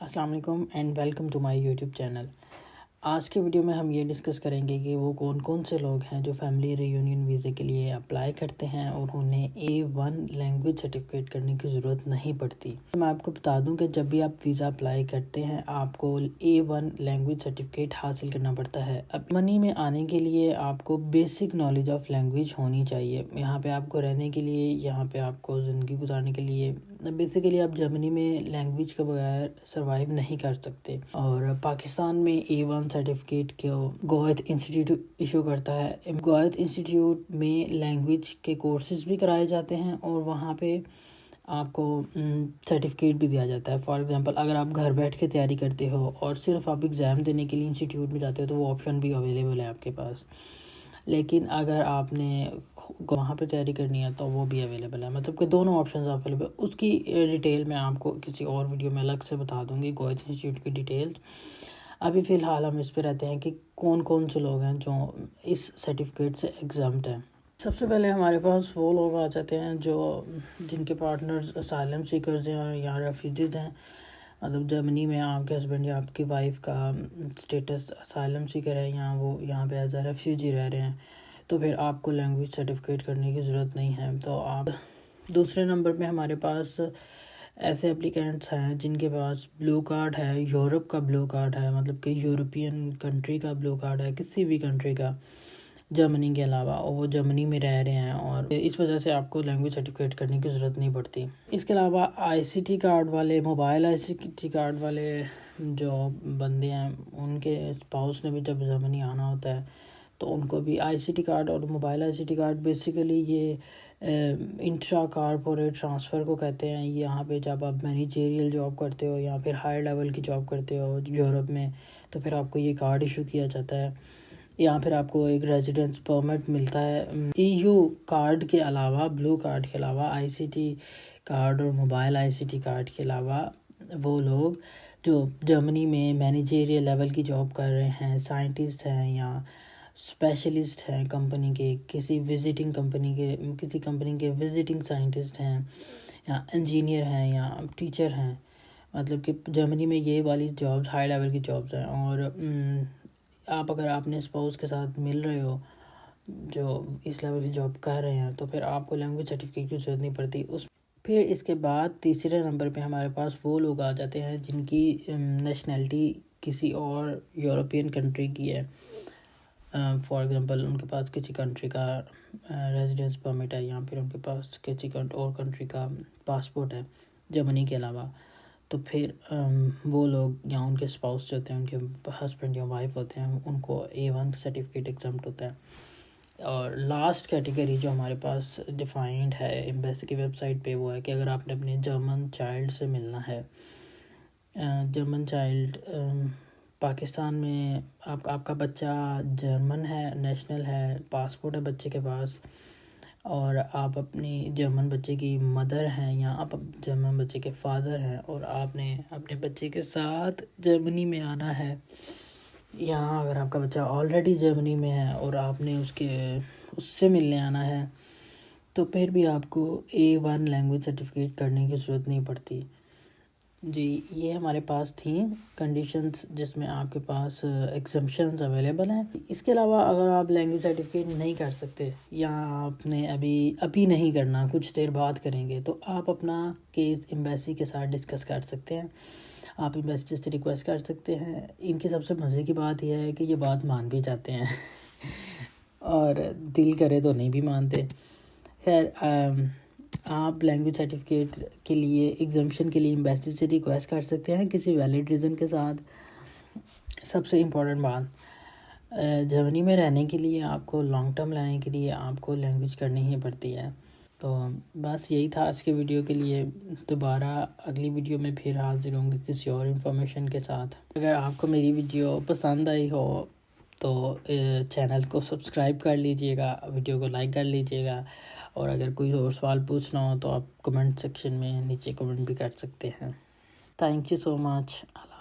السلام علیکم and welcome to my YouTube channel. آج کے ویڈیو میں ہم یہ ڈسکس کریں گے کہ وہ کون کون سے لوگ ہیں جو فیملی ری یونین ویزے کے لیے اپلائی کرتے ہیں اور انہیں A1 لینگویج سرٹیفکیٹ کرنے کی ضرورت نہیں پڑتی۔ میں آپ کو بتا دوں کہ جب بھی آپ ویزا اپلائی کرتے ہیں آپ کو A1 لینگویج سرٹیفکیٹ حاصل کرنا پڑتا ہے۔ اب جرمنی میں آنے کے لیے آپ کو بیسک نالج آف لینگویج ہونی چاہیے۔ یہاں پہ آپ کو رہنے کے لیے، یہاں پہ آپ کو زندگی گزارنے کے لیے بیسیکلی آپ جرمنی میں لینگویج کے بغیر سروائیو نہیں کر سکتے۔ اور پاکستان میں A1 سرٹیفکیٹ کو گوہد انسٹیٹیوٹ ایشو کرتا ہے۔ گوہد انسٹیٹیوٹ میں لینگویج کے کورسز بھی کرائے جاتے ہیں اور وہاں پہ آپ کو سرٹیفکیٹ بھی دیا جاتا ہے۔ فار ایگزامپل اگر آپ گھر بیٹھ کے تیاری کرتے ہو اور صرف آپ ایگزام دینے کے لیے انسٹیٹیوٹ میں جاتے ہو تو وہ آپشن بھی اویلیبل ہے آپ کے پاس، لیکن اگر آپ نے وہاں پہ تیاری کرنی ہے تو وہ بھی اویلیبل ہے، مطلب کہ دونوں آپشنز اویلیبل۔ اس کی ڈیٹیل میں آپ کو کسی اور ویڈیو میں الگ سے بتا دوں گی، گوہد انسٹیٹیوٹ کی ڈیٹیل۔ ابھی فی الحال ہم اس پہ رہتے ہیں کہ کون کون سے لوگ ہیں جو اس سرٹیفکیٹ سے ایگزمپٹ ہیں۔ سب سے پہلے ہمارے پاس وہ لوگ آ جاتے ہیں جن کے پارٹنرز اسائلم سیکرز ہیں یا ریفیوجیز ہیں، مطلب جرمنی میں آپ کے ہسبینڈ یا آپ کی وائف کا اسٹیٹس اسائلم سیکر ہے یا وہ یہاں پہ ایز اے ریفیوجی رہ رہے ہیں، تو پھر آپ کو لینگویج سرٹیفکیٹ کرنے کی ضرورت نہیں ہے۔ تو آپ دوسرے نمبر پہ ہمارے پاس ایسے اپلیکینٹس ہیں جن کے پاس بلو کارڈ ہے، یورپ کا بلو کارڈ ہے، مطلب کہ یورپین کنٹری کا بلو کارڈ ہے، کسی بھی کنٹری کا جرمنی کے علاوہ، اور وہ جرمنی میں رہ رہے ہیں، اور اس وجہ سے آپ کو لینگویج سرٹیفکیٹ کرنے کی ضرورت نہیں پڑتی۔ اس کے علاوہ آئی سی ٹی کارڈ والے، موبائل آئی سی ٹی کارڈ والے جو بندے ہیں، ان کے اسپاؤس نے بھی جب جرمنی آنا ہوتا ہے تو ان کو بھی آئی سی ٹی کارڈ اور موبائل آئی سی ٹی کارڈ بیسیکلی یہ انٹرا کارپوریٹ ٹرانسفر کو کہتے ہیں۔ یہاں پہ جب آپ مینیجریل جاب کرتے ہو یا پھر ہائی لیول کی جاب کرتے ہو یورپ میں تو پھر آپ کو یہ کارڈ ایشو کیا جاتا ہے، یا پھر آپ کو ایک ریزیڈنس پرمٹ ملتا ہے۔ EU کارڈ کے علاوہ، بلو کارڈ کے علاوہ، آئی سی ٹی کارڈ اور موبائل آئی سی ٹی کارڈ کے علاوہ وہ لوگ جو جرمنی میں مینیجریل لیول کی جاب کر رہے ہیں، سائنٹسٹ ہیں یا اسپیشلسٹ ہیں کمپنی کے، کسی کمپنی کے وزٹنگ سائنٹسٹ ہیں یا انجینئر ہیں یا ٹیچر ہیں، مطلب کہ جرمنی میں یہ والی جابز ہائی لیول کی جابز ہیں۔ اور آپ اگر اپنے اسپاؤس کے ساتھ مل رہے ہو جو اس لیول کی جاب کر رہے ہیں تو پھر آپ کو لینگویج سرٹیفکیٹ کی ضرورت نہیں پڑتی۔ پھر اس کے بعد تیسرے نمبر پہ ہمارے پاس وہ لوگ آ جاتے ہیں جن کی نیشنلٹی کسی اور یورپین کنٹری کی ہے۔ فار ایگزامپل ان کے پاس کسی کنٹری کا ریزیڈنس پرمٹ ہے یا پھر ان کے پاس کسی اور کنٹری کا پاسپورٹ ہے جرمنی کے علاوہ، تو پھر وہ لوگ یا ان کے اسپاؤس جو ہوتے ہیں، ان کے ہسبینڈ یا وائف ہوتے ہیں، ان کو A1 سرٹیفکیٹ ایگزمپٹ ہوتا ہے۔ اور لاسٹ کیٹیگری جو ہمارے پاس ڈیفائنڈ ہے ایمبیسی کی ویب سائٹ پہ وہ ہے کہ اگر آپ نے اپنے جرمن چائلڈ سے ملنا ہے، جرمن چائلڈ پاکستان میں آپ کا بچہ جرمن ہے، نیشنل ہے، پاسپورٹ ہے بچے کے پاس، اور آپ اپنی جرمن بچے کی مدر ہیں یا آپ جرمن بچے کے فادر ہیں اور آپ نے اپنے بچے کے ساتھ جرمنی میں آنا ہے، یہاں اگر آپ کا بچہ آلریڈی جرمنی میں ہے اور آپ نے اس سے ملنے آنا ہے تو پھر بھی آپ کو A1 لینگویج سرٹیفکیٹ کرنے کی ضرورت نہیں پڑتی۔ جی، یہ ہمارے پاس تھیں کنڈیشنز جس میں آپ کے پاس ایگزمپشنز اویلیبل ہیں۔ اس کے علاوہ اگر آپ لینگویج سرٹیفکیٹ نہیں کر سکتے یا آپ نے ابھی نہیں کرنا، کچھ دیر بعد کریں گے، تو آپ اپنا کیس ایمبیسی کے ساتھ ڈسکس کر سکتے ہیں، آپ ایمبیسی سے ریکویسٹ کر سکتے ہیں۔ ان کی سب سے مزے کی بات یہ ہے کہ یہ بات مان بھی جاتے ہیں اور دل کرے تو نہیں بھی مانتے۔ خیر، آپ لینگویج سرٹیفکیٹ کے لیے ایگزمپشن کے لیے ایمبیسی سے ریکویسٹ کر سکتے ہیں کسی ویلڈ ریزن کے ساتھ۔ سب سے امپورٹنٹ بات، جرمنی میں رہنے کے لیے آپ کو لانگ ٹرم لینے کے لیے آپ کو لینگویج کرنی ہی پڑتی ہے۔ تو بس یہی تھا آج کے ویڈیو کے لیے۔ دوبارہ اگلی ویڈیو میں پھر حاضر ہوں گے کسی اور انفارمیشن کے ساتھ۔ اگر آپ کو میری ویڈیو پسند آئی ہو تو چینل کو سبسکرائب کر لیجئے گا، ویڈیو کو لائک کر لیجئے گا، اور اگر کوئی اور سوال پوچھنا ہو تو آپ کمنٹ سیکشن میں نیچے کمنٹ بھی کر سکتے ہیں۔ Thank you so much.